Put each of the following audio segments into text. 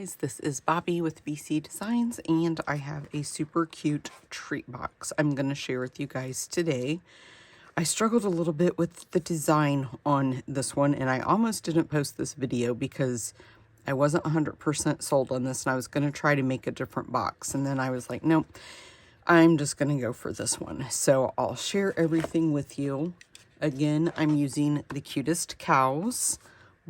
guys, this is Bobby with BC Designs, and I have a super cute treat box I'm going to share with you guys today. I struggled a little bit with the design on this one, and I almost didn't post this video because I wasn't 100% sold on this, and I was going to try to make a different box, and then I was like, nope, I'm just going to go for this one. So I'll share everything with you. Again, I'm using the Cutest cows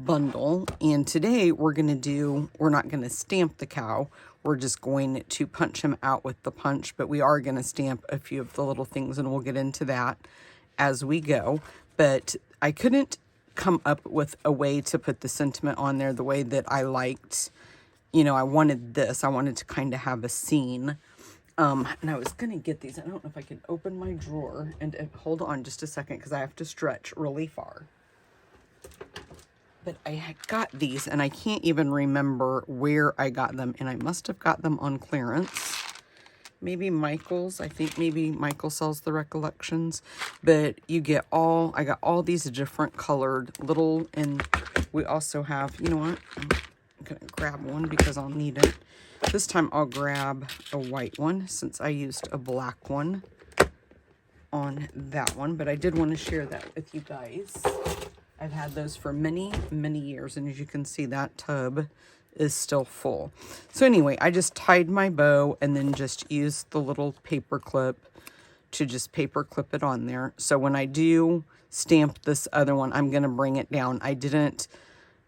bundle, and today we're not going to stamp the cow, we're just going to punch him out with the punch, but we are going to stamp a few of the little things, and we'll get into that as we go. But I couldn't come up with a way to put the sentiment on there the way that I liked. You know, I wanted to kind of have a scene. And I was going to get these. I don't know if I can open my drawer and hold on just a second because I have to stretch really far. But I had got these, and I can't even remember where I got them, and I must have got them on clearance. Maybe Michael's. I think maybe Michael sells the Recollections. But I got all these different colored little, and we also have, you know what? I'm going to grab one because I'll need it. This time I'll grab a white one since I used a black one on that one. But I did want to share that with you guys. I've had those for many, many years, and as you can see, that tub is still full. So anyway, I just tied my bow and then just used the little paper clip to just paper clip it on there. So when I do stamp this other one, I'm going to bring it down. I didn't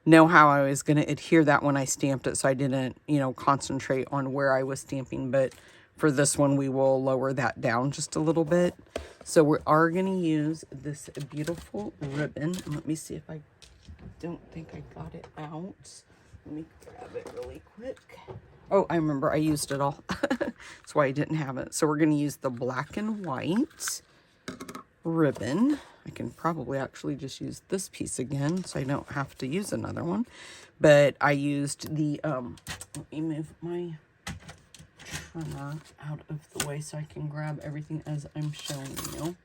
know how I was going to adhere that when I stamped it, so I didn't, concentrate on where I was stamping, but for this one, we will lower that down just a little bit. So we are going to use this beautiful ribbon. And let me see if I don't think I got it out. Let me grab it really quick. Oh, I remember I used it all. That's why I didn't have it. So we're going to use the black and white ribbon. I can probably actually just use this piece again so I don't have to use another one. But I used the, let me move my trimmer out of the way so I can grab everything as I'm showing you.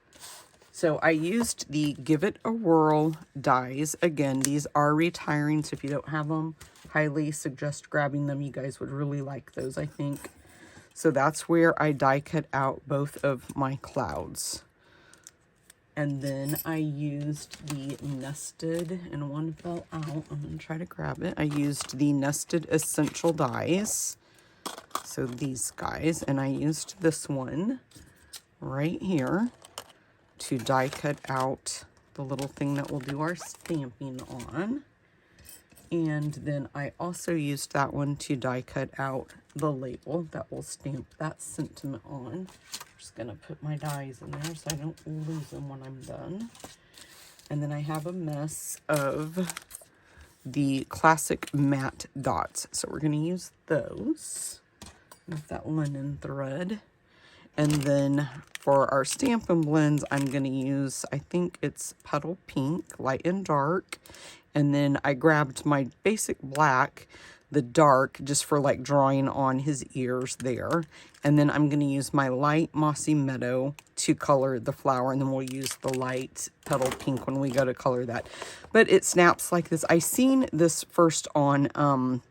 So I used the Give It a Whirl dies. Again, these are retiring, so if you don't have them, highly suggest grabbing them. You guys would really like those, I think. So that's where I die cut out both of my clouds. And then I used the nested, and one fell out. I'm going to try to grab it. I used the nested essential dies. So these guys, and I used this one right here to die cut out the little thing that we'll do our stamping on. And then I also used that one to die cut out the label that will stamp that sentiment on. I'm just going to put my dies in there so I don't lose them when I'm done. And then I have a mess of the classic matte dots. So we're going to use those with that linen thread. And then for our Stampin' blends, I'm going to use, I think it's Petal Pink, light and dark. And then I grabbed my basic black, the dark, just for like drawing on his ears there. And then I'm going to use my light Mossy Meadow to color the flower. And then we'll use the light Petal Pink when we go to color that. But it snaps like this. I seen this first on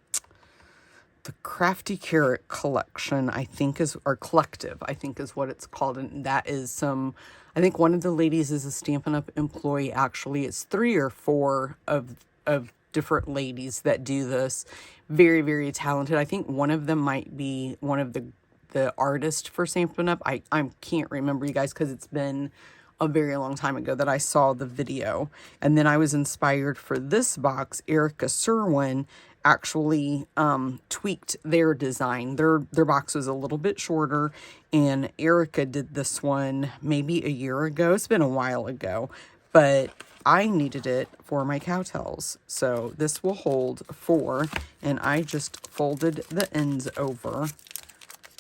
the Crafty Carrot collection, I think or collective, I think is what it's called. And that is I think one of the ladies is a Stampin' Up! Employee, actually. It's 3 or 4 of different ladies that do this. Very, very talented. I think one of them might be one of the artists for Stampin' Up! I can't remember, you guys, because it's been a very long time ago that I saw the video. And then I was inspired for this box. Erica Serwin actually tweaked their design. Their box was a little bit shorter, and Erica did this one maybe a year ago. It's been a while ago, but I needed it for my cowtails. So this will hold 4, and I just folded the ends over.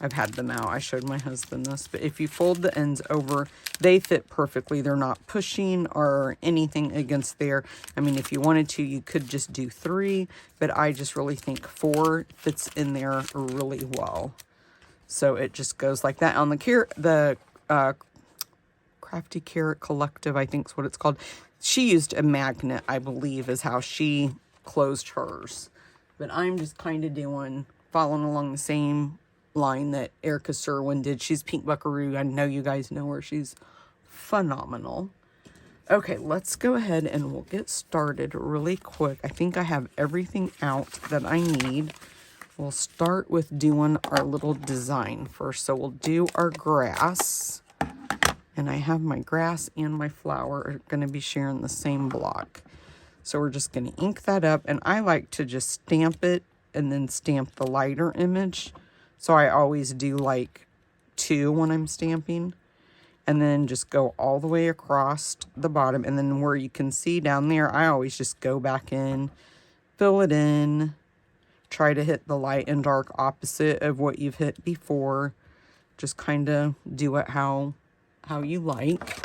I've had them out. I showed my husband this, but if you fold the ends over, they fit perfectly. They're not pushing or anything against there. I mean, if you wanted to, you could just do 3, but I just really think 4 fits in there really well. So it just goes like that. On the Crafty Carrot Collective, I think is what it's called. She used a magnet, I believe, is how she closed hers. But I'm just kind of following along the same line that Erica Serwin did. She's Pink Buckaroo. I know you guys know her. She's phenomenal. Okay, let's go ahead and we'll get started really quick. I think I have everything out that I need. We'll start with doing our little design first. So we'll do our grass. And I have my grass and my flower are going to be sharing the same block. So we're just going to ink that up. And I like to just stamp it and then stamp the lighter image. So I always do like 2 when I'm stamping. And then just go all the way across the bottom. And then where you can see down there, I always just go back in, fill it in, try to hit the light and dark opposite of what you've hit before. Just kind of do it how you like.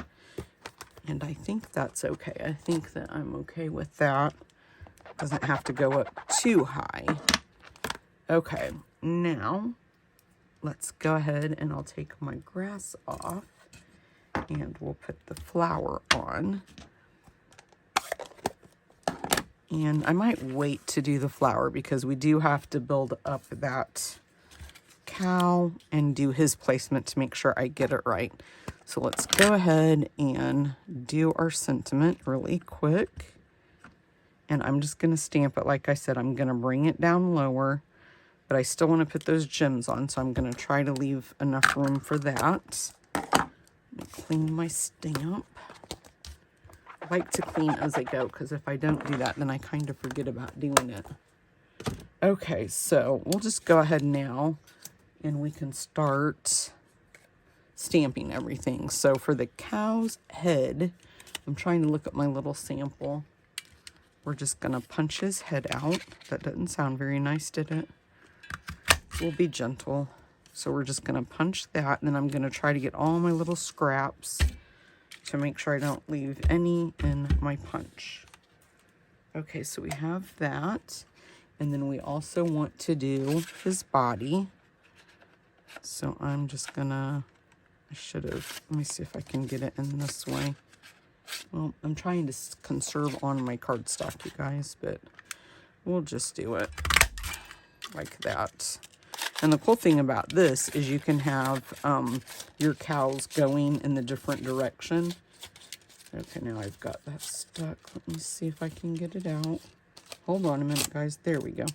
And I think that's okay. I think that I'm okay with that. Doesn't have to go up too high. Okay, now let's go ahead and I'll take my grass off. And we'll put the flower on. And I might wait to do the flower because we do have to build up that cow and do his placement to make sure I get it right. So let's go ahead and do our sentiment really quick. And I'm just going to stamp it. Like I said, I'm going to bring it down lower, but I still want to put those gems on. So I'm going to try to leave enough room for that. Clean my stamp. I like to clean as I go because if I don't do that, then I kind of forget about doing it. Okay, so we'll just go ahead now and we can start stamping everything. So for the cow's head, I'm trying to look at my little sample. We're just going to punch his head out. That doesn't sound very nice, did it? We'll be gentle. So we're just going to punch that, and then I'm going to try to get all my little scraps to make sure I don't leave any in my punch. Okay, so we have that. And then we also want to do his body. So I'm just going to, let me see if I can get it in this way. Well, I'm trying to conserve on my cardstock, you guys, but we'll just do it like that. And the cool thing about this is you can have your cows going in the different direction. Okay, now I've got that stuck. Let me see if I can get it out. Hold on a minute, guys. There we go.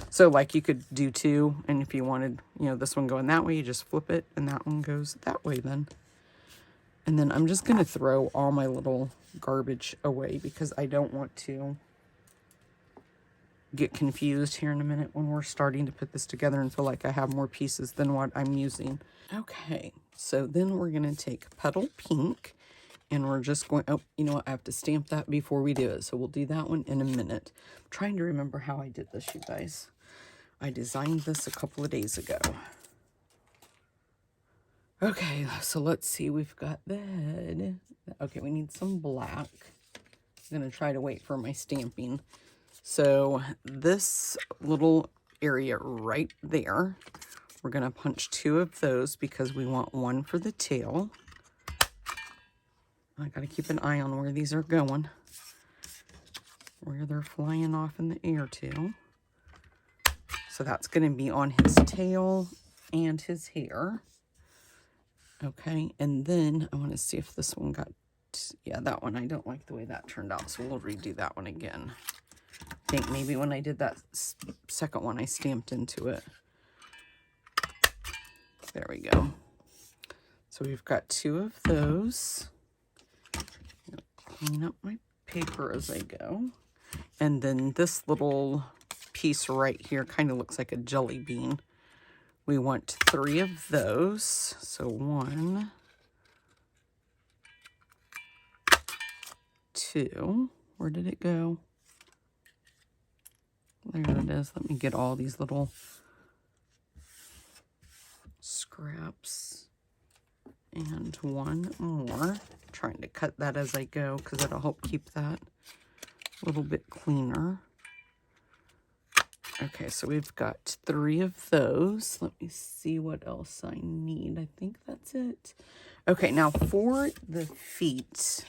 So like you could do 2, and if you wanted, this one going that way, you just flip it, and that one goes that way then. And then I'm just going to throw all my little garbage away because I don't want to get confused here in a minute when we're starting to put this together and feel like I have more pieces than what I'm using. Okay, so then we're going to take Petal Pink and we're just going, oh, you know what? I have to stamp that before we do it. So we'll do that one in a minute. I'm trying to remember how I did this, you guys. I designed this a couple of days ago. Okay, so let's see. We've got the head. Okay, we need some black. I'm going to try to wait for my stamping. So this little area right there, we're going to punch 2 of those because we want 1 for the tail. I got to keep an eye on where these are going, where they're flying off in the air to. So that's going to be on his tail and his hair. Okay, and then I want to see if this one got, yeah, that one, I don't like the way that turned out, so we'll redo that one again. I think maybe when I did that second one, I stamped into it. There we go. So we've got 2 of those. I'm gonna clean up my paper as I go. And then this little piece right here kind of looks like a jelly bean. We want 3 of those. So 1, 2. Where did it go? There it is. Let me get all these little scraps. And 1 more. Trying to cut that as I go because it'll help keep that a little bit cleaner. Okay, so we've got 3 of those. Let me see what else I need. I think that's it. Okay, now for the feet.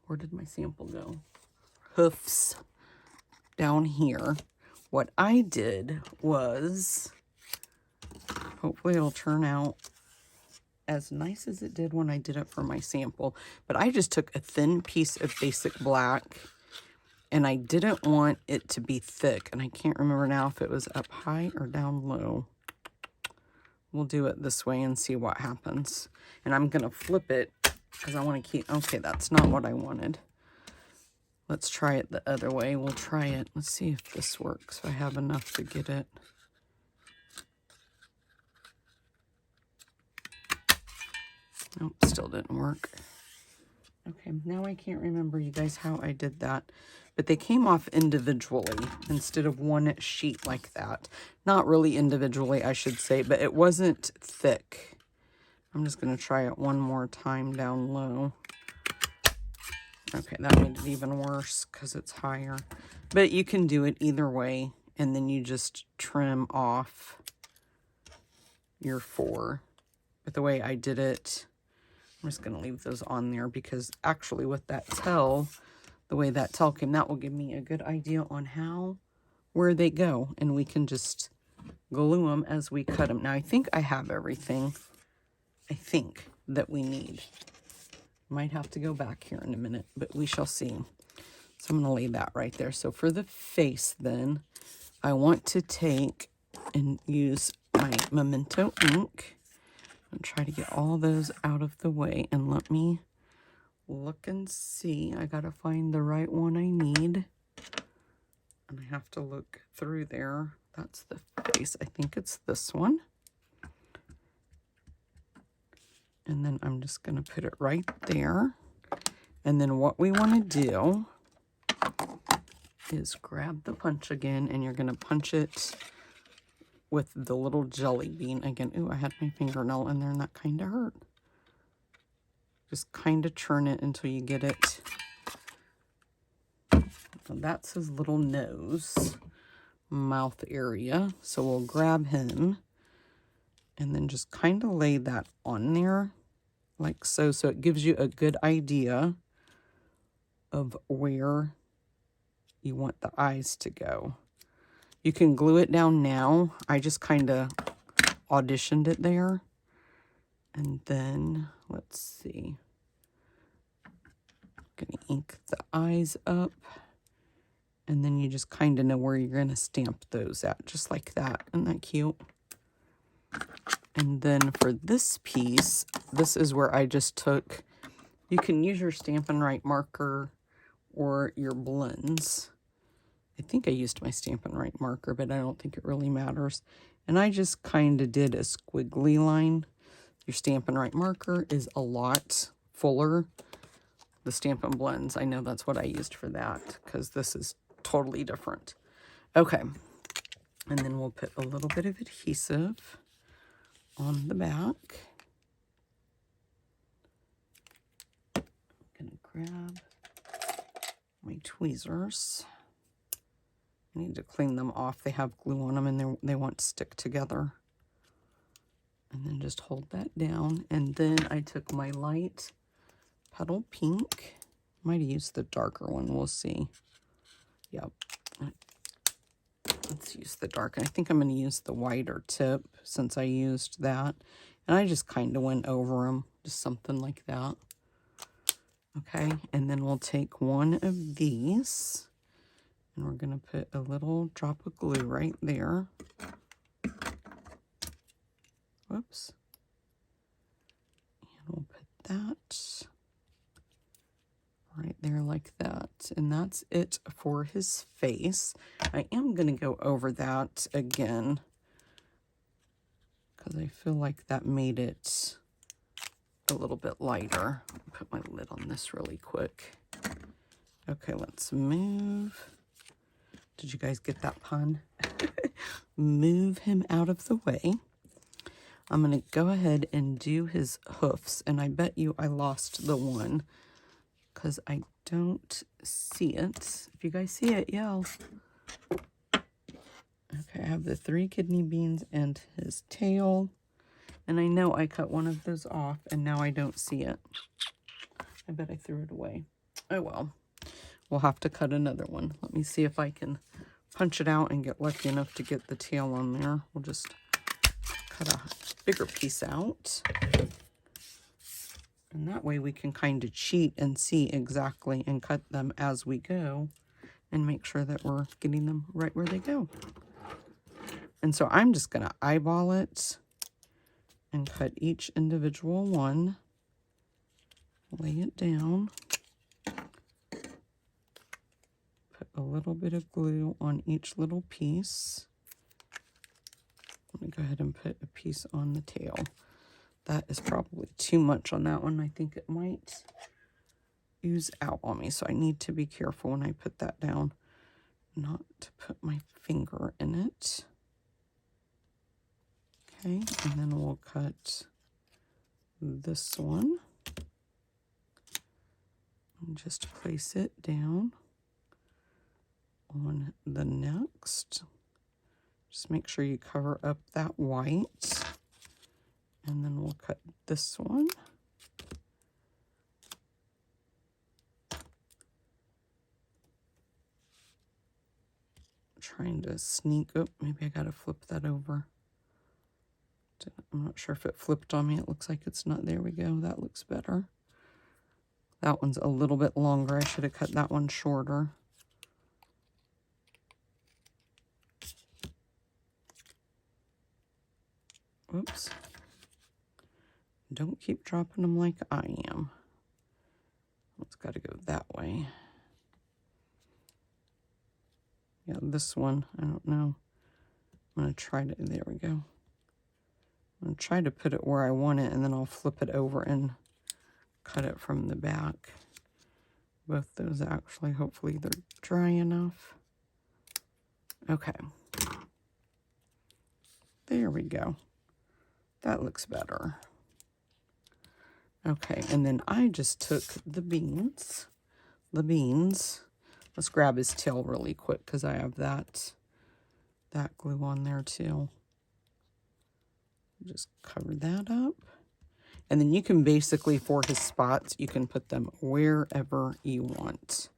Where did my sample go? Hoofs. down here, what I did was, hopefully it'll turn out as nice as it did when I did it for my sample, but I just took a thin piece of basic black, and I didn't want it to be thick, and I can't remember now if it was up high or down low. We'll do it this way and see what happens. And I'm gonna flip it because I want to keep, okay, that's not what I wanted. Let's try it the other way. We'll try it. Let's see if this works. If I have enough to get it. Nope, still didn't work. Okay, now I can't remember, you guys, how I did that. But they came off individually instead of one sheet like that. Not really individually, I should say, but it wasn't thick. I'm just going to try it one more time down low. Okay, that made it even worse because it's higher. But you can do it either way, and then you just trim off your 4. But the way I did it, I'm just going to leave those on there because actually with that tail, the way that tail came, that will give me a good idea on where they go, and we can just glue them as we cut them. Now, I think I have everything, that we need. Might have to go back here in a minute, but we shall see. So I'm going to lay that right there. So for the face then, I want to take and use my Memento ink and try to get all those out of the way. And let me look and see. I got to find the right one I need. And I have to look through there. That's the face. I think it's this one. And then I'm just going to put it right there. And then what we want to do is grab the punch again, and you're going to punch it with the little jelly bean again. Ooh, I had my fingernail in there and that kind of hurt. Just kind of churn it until you get it. So that's his little nose, mouth area. So we'll grab him and then just kind of lay that on there like so. So it gives you a good idea of where you want the eyes to go. You can glue it down now. I just kind of auditioned it there. And then, let's see. I'm going to ink the eyes up. And then you just kind of know where you're going to stamp those at, just like that. Isn't that cute? And then for this piece, this is where I just took, you can use your Stampin' Right marker or your blends. I think I used my Stampin' Right marker, but I don't think it really matters. And I just kind of did a squiggly line. Your Stampin' Right marker is a lot fuller. The Stampin' Blends, I know that's what I used for that because this is totally different. Okay, and then we'll put a little bit of adhesive on the back. I'm gonna grab my tweezers. I need to clean them off. They have glue on them and they won't stick together. And then just hold that down. And then I took my light petal pink. Might have used the darker one. We'll see. Yep. Let's use the dark. I think I'm going to use the whiter tip since I used that. And I just kind of went over them. Just something like that. Okay. And then we'll take one of these. And we're going to put a little drop of glue right there. Whoops. And we'll put that right there like that. And that's it for his face. I am going to go over that again because I feel like that made it a little bit lighter. I'll put my lid on this really quick. Okay, let's move. Did you guys get that pun? Move him out of the way. I'm going to go ahead and do his hoofs. And I bet you I lost the one because I don't see it. If you guys see it, yell. Okay, I have the 3 kidney beans and his tail. And I know I cut one of those off and now I don't see it. I bet I threw it away. Oh well. we'll have to cut another one. Let me see if I can punch it out and get lucky enough to get the tail on there. We'll just cut a bigger piece out. And that way we can kind of cheat and see exactly and cut them as we go and make sure that we're getting them right where they go. And so I'm just going to eyeball it and cut each individual one. Lay it down. Put a little bit of glue on each little piece. Let me go ahead and put a piece on the tail. That is probably too much on that one. I think it might ooze out on me, so I need to be careful when I put that down, not to put my finger in it. Okay, and then we'll cut this one and just place it down on the next. Just make sure you cover up that white. And then we'll cut this one. Trying to sneak up. Maybe I gotta flip that over. I'm not sure if it flipped on me. It looks like it's not. There we go. That looks better. That one's a little bit longer. I should have cut that one shorter. Oops. Don't keep dropping them like I am. It's got to go that way. Yeah, this one, I don't know. I'm going to try to, there we go. I'm going to try to put it where I want it, and then I'll flip it over and cut it from the back. Both those actually, hopefully they're dry enough. Okay. There we go. That looks better. Okay, and then I just took the beans. Let's grab his tail really quick because I have that glue on there too. Just cover that up. And then you can basically, for his spots, you can put them wherever you want.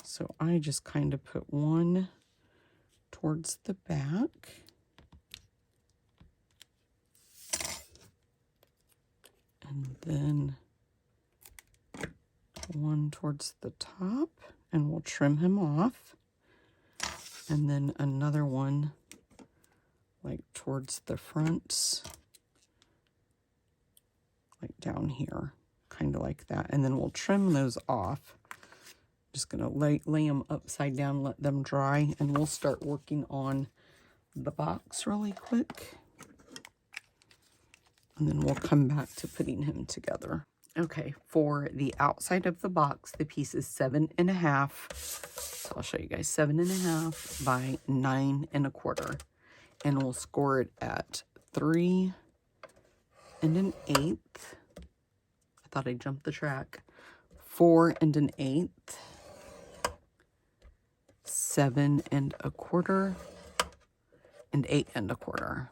So I just kind of put one towards the back. And then one towards the top, and we'll trim him off. And then another one like towards the front, like down here, kind of like that. And then we'll trim those off. Just gonna lay them upside down, let them dry, and we'll start working on the box really quick. And then we'll come back to putting him together. Okay, for the outside of the box, the piece is 7.5. So I'll show you guys 7.5 by 9 1/4. And we'll score it at 3 1/8. I thought I jumped the track. 4 1/8. 7 1/4. And 8 1/4.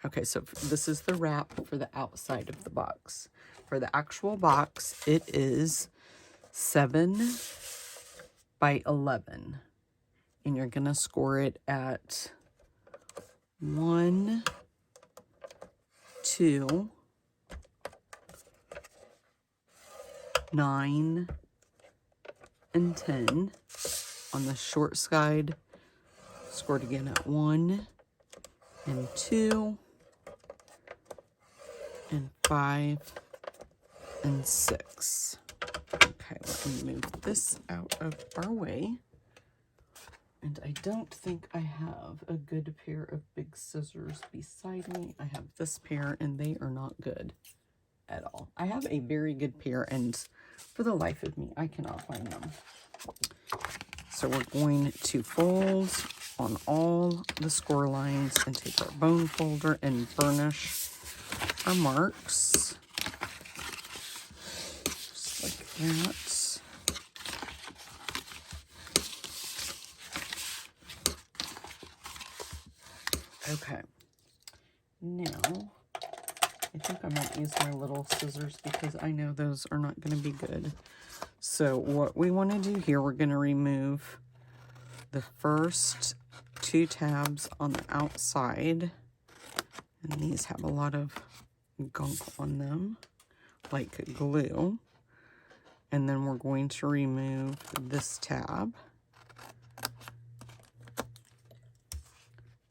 Okay, so this is the wrap for the outside of the box. For the actual box, it is 7 by 11. And you're gonna score it at 1, 2, 9, and 10. On the short side, scored again at 1 and 2 and 5 and 6. Okay, let me move this out of our way. And I don't think I have a good pair of big scissors beside me. I have this pair, and they are not good at all. I have a very good pair, and for the life of me, I cannot find them. So we're going to fold on all the score lines and take our bone folder and burnish our marks. Just like that. Okay, now I think I might use my little scissors because I know those are not going to be good. So what we want to do here, we're going to remove the first 2 tabs on the outside. And these have a lot of gunk on them, like glue. And then we're going to remove this tab.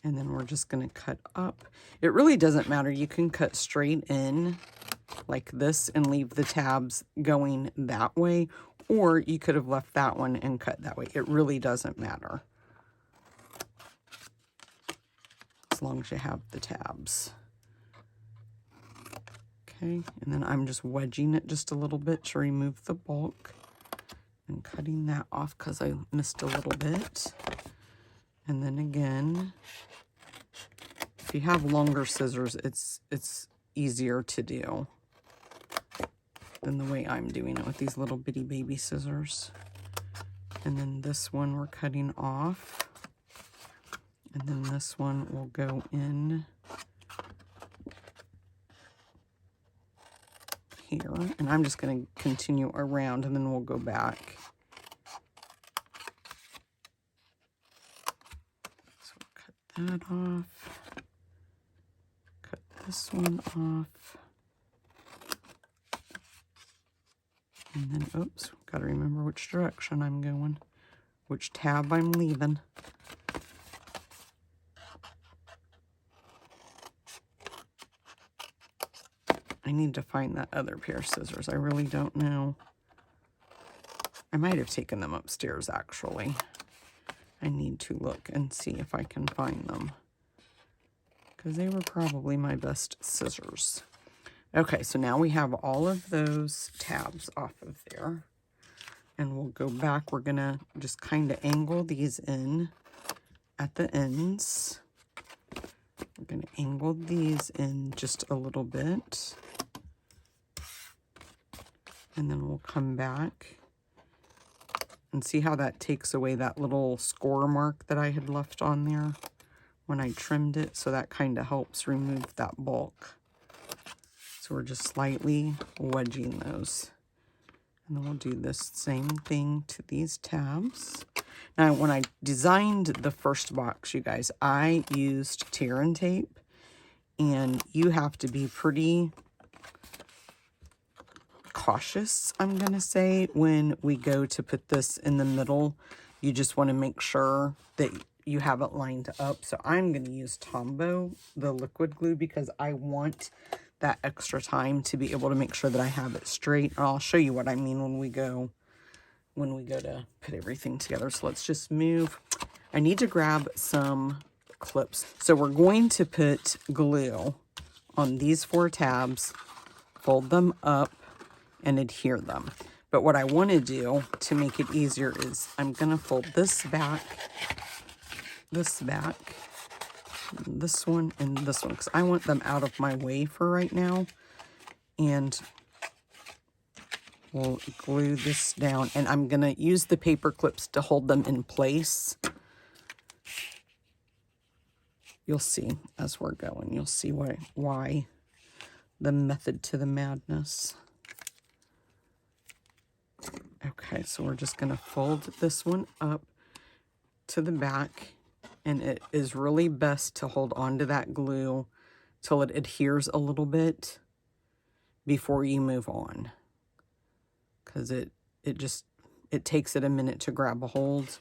And then we're just going to cut up. It really doesn't matter. You can cut straight in like this and leave the tabs going that way. Or you could have left that one and cut that way. It really doesn't matter. As long as you have the tabs. Okay, and then I'm just wedging it just a little bit to remove the bulk. And cutting that off because I missed a little bit. And then again, if you have longer scissors, it's easier to do than the way I'm doing it with these little bitty baby scissors. And then this one we're cutting off. And then this one will go in here. And I'm just going to continue around and then we'll go back. So cut that off. Cut this one off. And then, oops, got to remember which direction I'm going, which tab I'm leaving. I need to find that other pair of scissors. I really don't know. I might have taken them upstairs, actually. I need to look and see if I can find them, because they were probably my best scissors. Okay, so now we have all of those tabs off of there. And we'll go back. We're going to just kind of angle these in at the ends. We're going to angle these in just a little bit. And then we'll come back and see how that takes away that little score mark that I had left on there when I trimmed it. So that kind of helps remove that bulk. So we're just slightly wedging those. And then we'll do this same thing to these tabs. Now, when I designed the first box, you guys, I used tear and tape. And you have to be pretty cautious, I'm going to say, when we go to put this in the middle. You just want to make sure that you have it lined up. So I'm going to use Tombow, the liquid glue, because I want that extra time to be able to make sure that I have it straight. And I'll show you what I mean when we go to put everything together. So let's just move. I need to grab some clips. So we're going to put glue on these 4 tabs, fold them up, and adhere them. But what I want to do to make it easier is I'm going to fold this back, this one, and this one, because I want them out of my way for right now. And we'll glue this down, and I'm going to use the paper clips to hold them in place. You'll see as we're going. You'll see why the method to the madness. Okay, so we're just going to fold this one up to the back, and it is really best to hold on to that glue till it adheres a little bit before you move on, because it takes it a minute to grab a hold.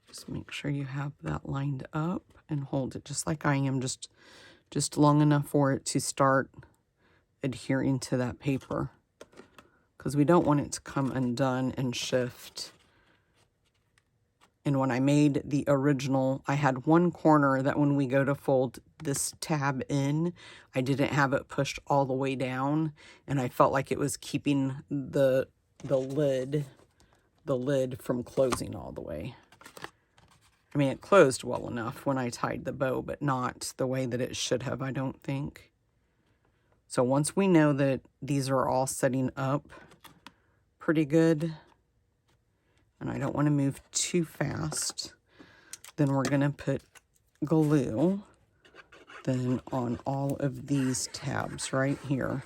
Just make sure you have that lined up and hold it just like I am, just long enough for it to start adhering to that paper, because we don't want it to come undone and shift. And when I made the original, I had one corner that when we go to fold this tab in, I didn't have it pushed all the way down, and I felt like it was keeping the lid from closing all the way. I mean, it closed well enough when I tied the bow, but not the way that it should have, I don't think. So once we know that these are all setting up pretty good, and I don't want to move too fast, then we're going to put glue then on all of these tabs right here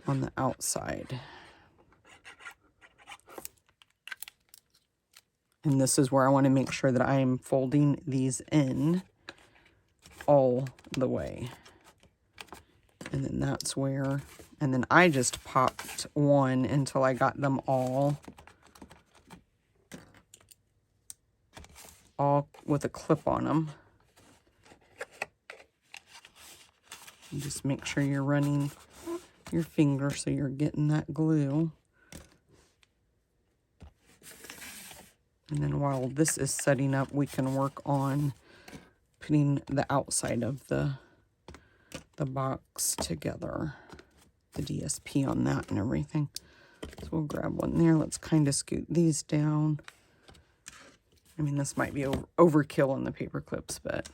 on the outside. And this is where I want to make sure that I am folding these in all the way. And then that's where, and then I just popped one until I got them all with a clip on them. And just make sure you're running your finger so you're getting that glue. And then while this is setting up, we can work on putting the outside of the box together, the DSP on that and everything. So we'll grab one there. Let's kind of scoot these down. I mean, this might be overkill on the paper clips, but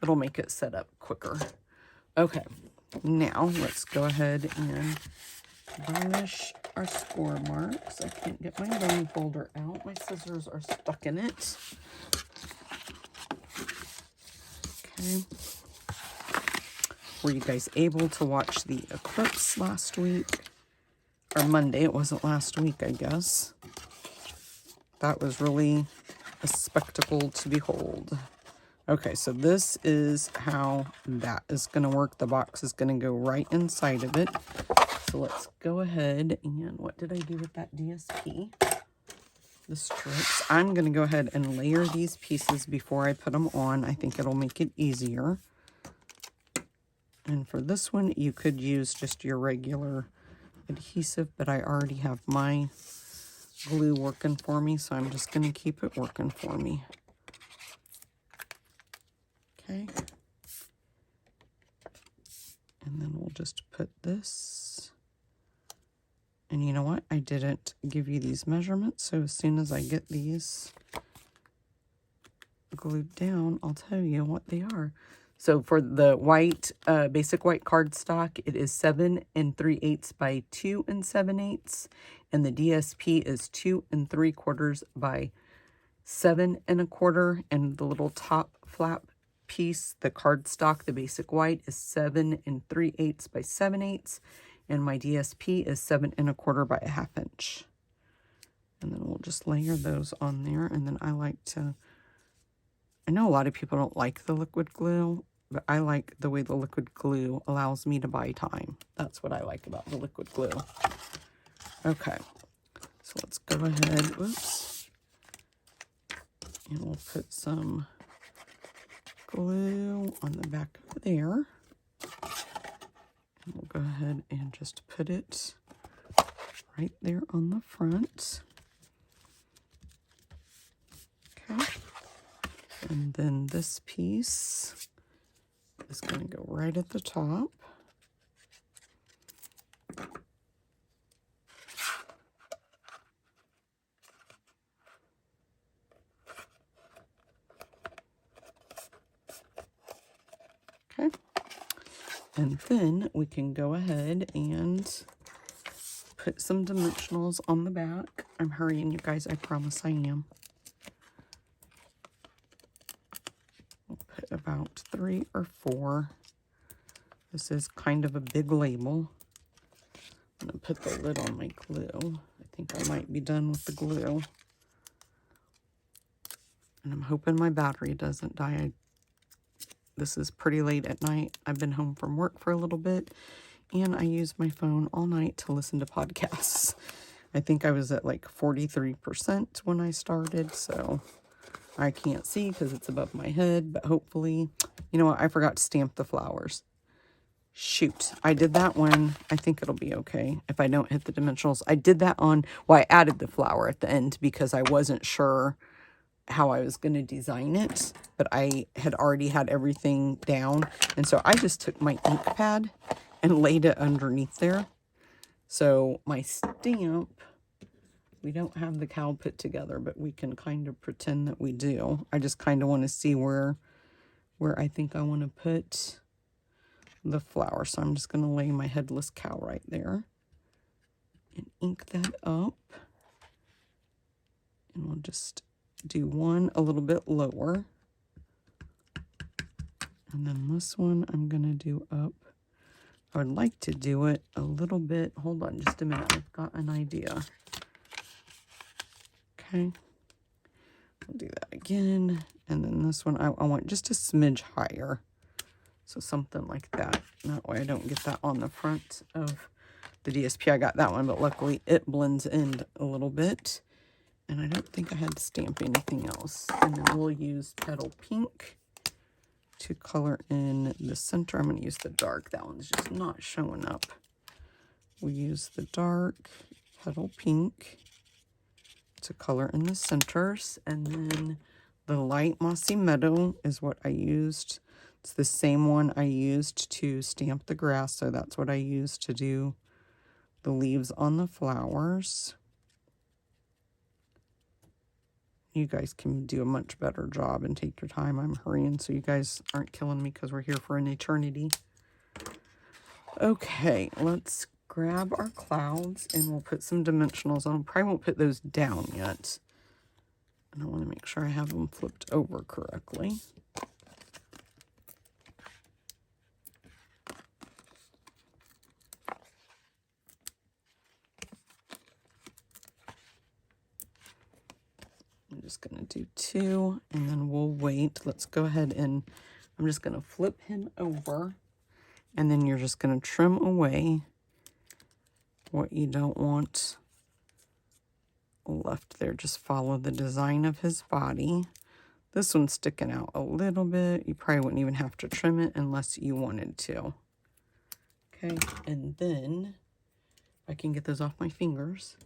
it'll make it set up quicker. Okay, now let's go ahead and varnish our score marks. I can't get my bone folder out. My scissors are stuck in it. Okay. Were you guys able to watch the eclipse last week? Or Monday, it wasn't last week, I guess. That was really a spectacle to behold. Okay, so this is how that is going to work. The box is going to go right inside of it. So let's go ahead and, what did I do with that DSP? The strips. I'm going to go ahead and layer these pieces before I put them on. I think it'll make it easier. And for this one, you could use just your regular adhesive, but I already have my glue working for me, so I'm just going to keep it working for me. Okay. And then we'll just put this. And you know what? I didn't give you these measurements, so as soon as I get these glued down, I'll tell you what they are. So for the white, basic white cardstock, it is 7 3/8 by 2 7/8. And the DSP is 2 3/4 by 7 1/4. And the little top flap piece, the cardstock, the basic white, is 7 3/8 by 7/8. And my DSP is 7 1/4 by 1/2 inch. And then we'll just layer those on there. And then I like to, I know a lot of people don't like the liquid glue, but I like the way the liquid glue allows me to buy time. That's what I like about the liquid glue. Okay, so let's go ahead, whoops, and we'll put some glue on the back of there. And we'll go ahead and just put it right there on the front. Okay. And then this piece is going to go right at the top. Okay. And then we can go ahead and put some dimensionals on the back. I'm hurrying, you guys. I promise I am. About 3 or 4. This is kind of a big label. I'm going to put the lid on my glue. I think I might be done with the glue. And I'm hoping my battery doesn't die. This is pretty late at night. I've been home from work for a little bit, and I used my phone all night to listen to podcasts. I think I was at like 43% when I started, so I can't see because it's above my head, but hopefully, you know what? I forgot to stamp the flowers. Shoot. I did that one. I think it'll be okay if I don't hit the dimensionals. I did that on, well, I added the flower at the end because I wasn't sure how I was going to design it, but I had already had everything down. And so I just took my ink pad and laid it underneath there. So my stamp, we don't have the cow put together, but we can kind of pretend that we do. I just kind of want to see where I think I want to put the flower. So I'm just going to lay my headless cow right there and ink that up. And we'll just do one a little bit lower. And then this one I'm going to do up. I would like to do it a little bit. Hold on just a minute. I've got an idea. Okay. I'll do that again. And then this one I want just a smidge higher. So something like that. That way I don't get that on the front of the DSP. I got that one, but luckily it blends in a little bit. And I don't think I had to stamp anything else. And then we'll use Petal Pink to color in the center. I'm going to use the dark. That one's just not showing up. We use the dark Petal Pink to color in the centers. And then the light Mossy Meadow is what I used. It's the same one I used to stamp the grass. So that's what I used to do the leaves on the flowers. You guys can do a much better job and take your time. I'm hurrying so you guys aren't killing me because we're here for an eternity. Okay, let's grab our clouds and we'll put some dimensionals on. Probably won't put those down yet. And I want to make sure I have them flipped over correctly. I'm just going to do 2 and then we'll wait. Let's go ahead and I'm just going to flip him over and then you're just going to trim away what you don't want left there. Just follow the design of his body. This one's sticking out a little bit. You probably wouldn't even have to trim it unless you wanted to. Okay, and then if I can get those off my fingers,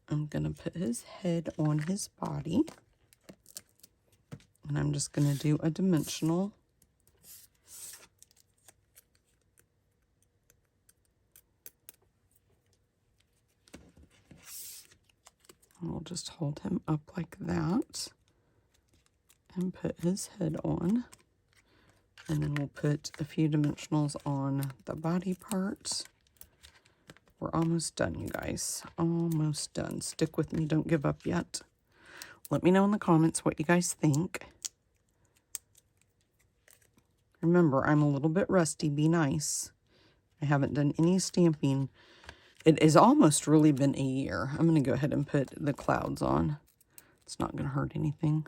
I'm going to put his head on his body. And I'm just going to do a dimensional. And we'll just hold him up like that. And put his head on. And then we'll put a few dimensionals on the body parts. We're almost done, you guys. Almost done. Stick with me. Don't give up yet. Let me know in the comments what you guys think. Remember, I'm a little bit rusty. Be nice. I haven't done any stamping. It has almost really been a year. I'm going to go ahead and put the clouds on. It's not going to hurt anything.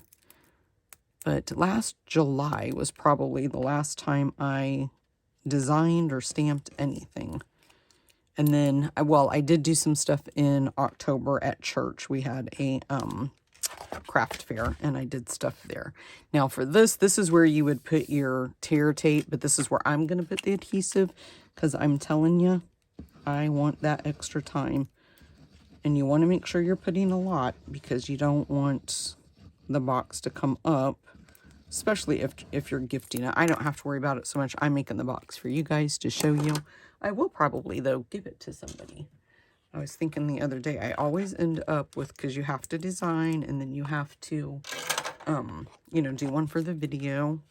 But last July was probably the last time I designed or stamped anything. And then, well, I did do some stuff in October at church. We had a craft fair, and I did stuff there. Now, for this is where you would put your tear tape, but this is where I'm going to put the adhesive, because I'm telling you, I want that extra time. And you want to make sure you're putting a lot, because you don't want the box to come up, especially if you're gifting it. I don't have to worry about it so much. I'm making the box for you guys to show you. I will probably, though, give it to somebody. I was thinking the other day, I always end up with, because you have to design, and then you have to, you know, do one for the video.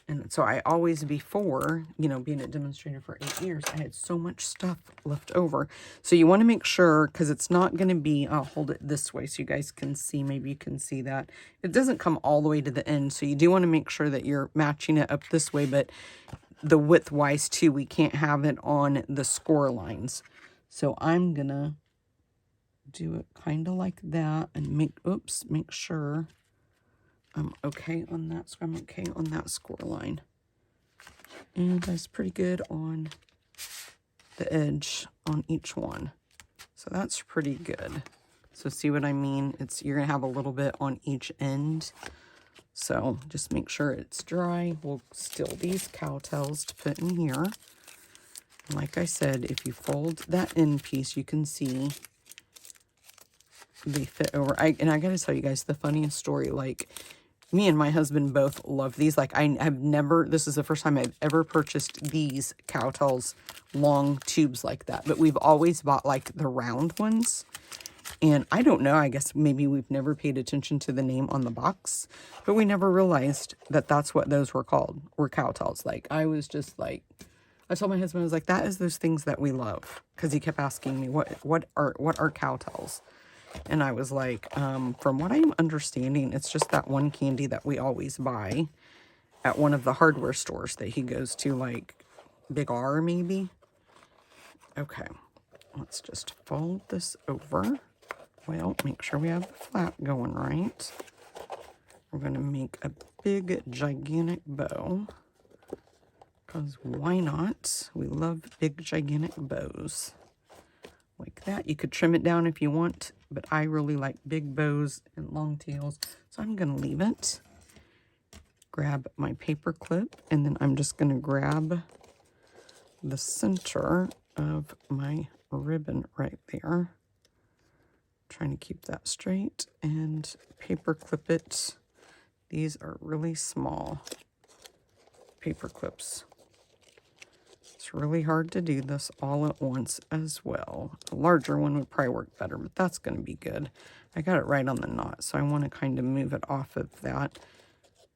And so I always, before, you know, being a demonstrator for 8 years, I had so much stuff left over. So you want to make sure, because it's not going to be, I'll hold it this way so you guys can see, maybe you can see that. It doesn't come all the way to the end, so you do want to make sure that you're matching it up this way, but the width wise too, we can't have it on the score lines. So I'm gonna do it kind of like that and make sure I'm okay on that. So I'm okay on that score line. And that's pretty good on the edge on each one. So that's pretty good. So see what I mean? You're gonna have a little bit on each end. So just make sure it's dry. We'll still these cowtails to put in here. Like I said, if you fold that end piece, you can see they fit over. And I got to tell you guys the funniest story. Like, me and my husband both love these. Like, I have never, this is the first time I've ever purchased these cowtails long tubes like that. But we've always bought, like, the round ones. And I don't know, I guess maybe we've never paid attention to the name on the box, but we never realized that that's what those were called, were cowtails. Like, I was just like, I told my husband, I was like, that is those things that we love. Because he kept asking me, what are cowtails? And I was like, from what I'm understanding, it's just that one candy that we always buy at one of the hardware stores that he goes to, like Big R maybe. Okay, let's just fold this over. Well, make sure we have the flap going right. We're going to make a big, gigantic bow. Because why not? We love big, gigantic bows. Like that. You could trim it down if you want, but I really like big bows and long tails. So I'm going to leave it. Grab my paper clip, and then I'm just going to grab the center of my ribbon right there. Trying to keep that straight and paper clip it. These are really small paper clips. It's really hard to do this all at once as well. A larger one would probably work better, but that's going to be good. I got it right on the knot, so I want to kind of move it off of that.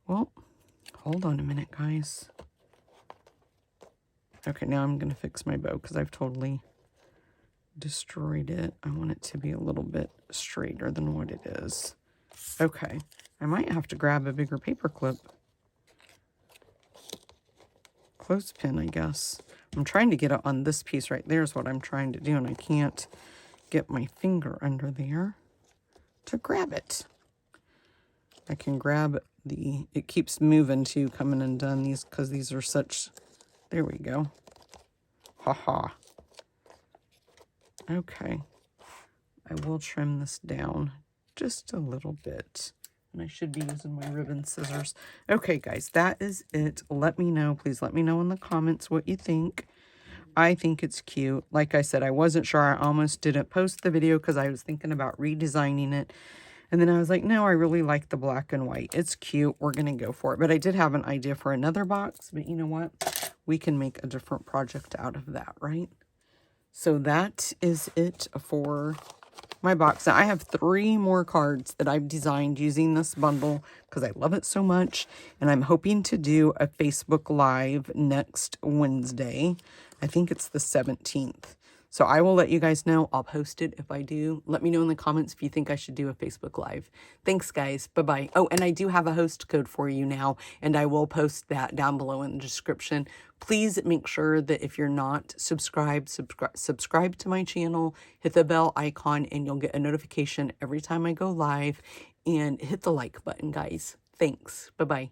Well, hold on a minute, guys. Okay, now I'm going to fix my bow because I've totally destroyed it. I want it to be a little bit straighter than what it is. Okay, I might have to grab a bigger paper clip. Clothespin, I guess. I'm trying to get it on this piece right there is what I'm trying to do, and I can't get my finger under there to grab it. I can grab the, it keeps moving too, coming undone these, because these are such, there we go. Haha. Okay. I will trim this down just a little bit. And I should be using my ribbon scissors. Okay, guys, that is it. Let me know. Please let me know in the comments what you think. I think it's cute. Like I said, I wasn't sure. I almost didn't post the video because I was thinking about redesigning it. And then I was like, no, I really like the black and white. It's cute. We're going to go for it. But I did have an idea for another box. But you know what? We can make a different project out of that, right? So that is it for my box. Now, I have 3 more cards that I've designed using this bundle because I love it so much. And I'm hoping to do a Facebook Live next Wednesday. I think it's the 17th. So I will let you guys know. I'll post it if I do. Let me know in the comments if you think I should do a Facebook Live. Thanks, guys. Bye-bye. Oh, and I do have a host code for you now, and I will post that down below in the description. Please make sure that if you're not subscribed, subscribe to my channel, hit the bell icon, and you'll get a notification every time I go live, and hit the like button, guys. Thanks. Bye-bye.